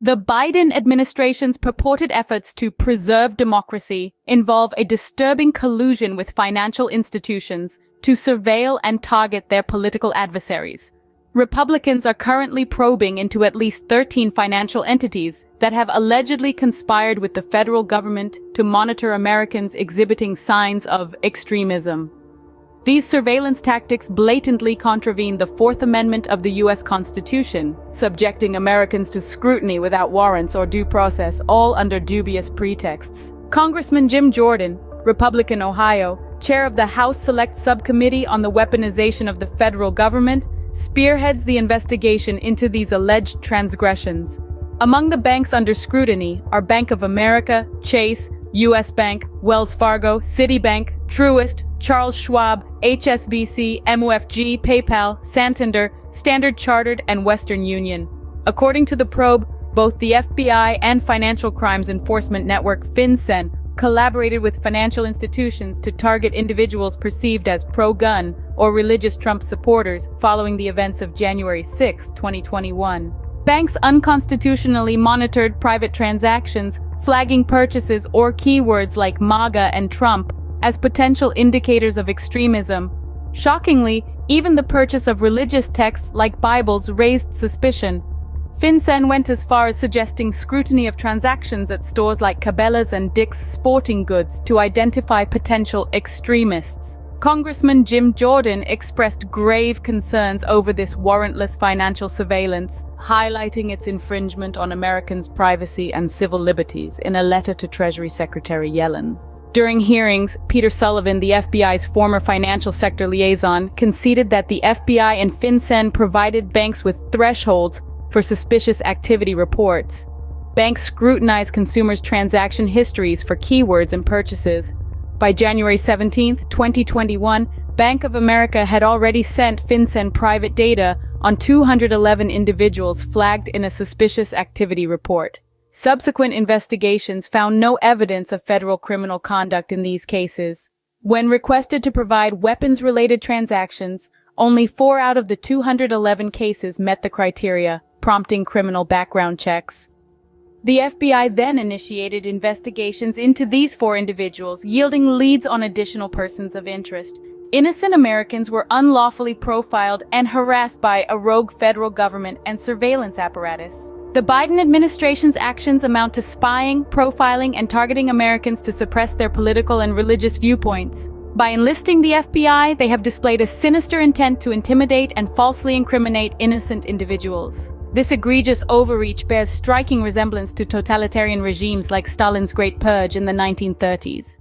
The Biden administration's purported efforts to preserve democracy involve a disturbing collusion with financial institutions to surveil and target their political adversaries. Republicans are currently probing into at least 13 financial entities that have allegedly conspired with the federal government to monitor Americans exhibiting signs of extremism. These surveillance tactics blatantly contravene the Fourth Amendment of the U.S. Constitution, subjecting Americans to scrutiny without warrants or due process, all under dubious pretexts. Congressman Jim Jordan, Republican Ohio, chair of the House Select Subcommittee on the Weaponization of the Federal Government, spearheads the investigation into these alleged transgressions. Among the banks under scrutiny are Bank of America, Chase, U.S. Bank, Wells Fargo, Citibank, Truist, Charles Schwab, HSBC, MUFG, PayPal, Santander, Standard Chartered, and Western Union. According to the probe, both the FBI and Financial Crimes Enforcement Network FinCEN collaborated with financial institutions to target individuals perceived as pro-gun or religious Trump supporters following the events of January 6, 2021. Banks unconstitutionally monitored private transactions, flagging purchases or keywords like MAGA and Trump as potential indicators of extremism. Shockingly, even the purchase of religious texts like Bibles raised suspicion. FinCEN went as far as suggesting scrutiny of transactions at stores like Cabela's and Dick's Sporting Goods to identify potential extremists. Congressman Jim Jordan expressed grave concerns over this warrantless financial surveillance, highlighting its infringement on Americans' privacy and civil liberties in a letter to Treasury Secretary Yellen. During hearings, Peter Sullivan, the FBI's former financial sector liaison, conceded that the FBI and FinCEN provided banks with thresholds for suspicious activity reports. Banks scrutinize consumers' transaction histories for keywords and purchases. By January 17, 2021, Bank of America had already sent FinCEN private data on 211 individuals flagged in a suspicious activity report. Subsequent investigations found no evidence of federal criminal conduct in these cases. When requested to provide weapons-related transactions, only 4 out of the 211 cases met the criteria, prompting criminal background checks. The FBI then initiated investigations into these 4 individuals, yielding leads on additional persons of interest. Innocent Americans were unlawfully profiled and harassed by a rogue federal government and surveillance apparatus. The Biden administration's actions amount to spying, profiling, and targeting Americans to suppress their political and religious viewpoints. By enlisting the FBI, they have displayed a sinister intent to intimidate and falsely incriminate innocent individuals. This egregious overreach bears striking resemblance to totalitarian regimes like Stalin's Great Purge in the 1930s.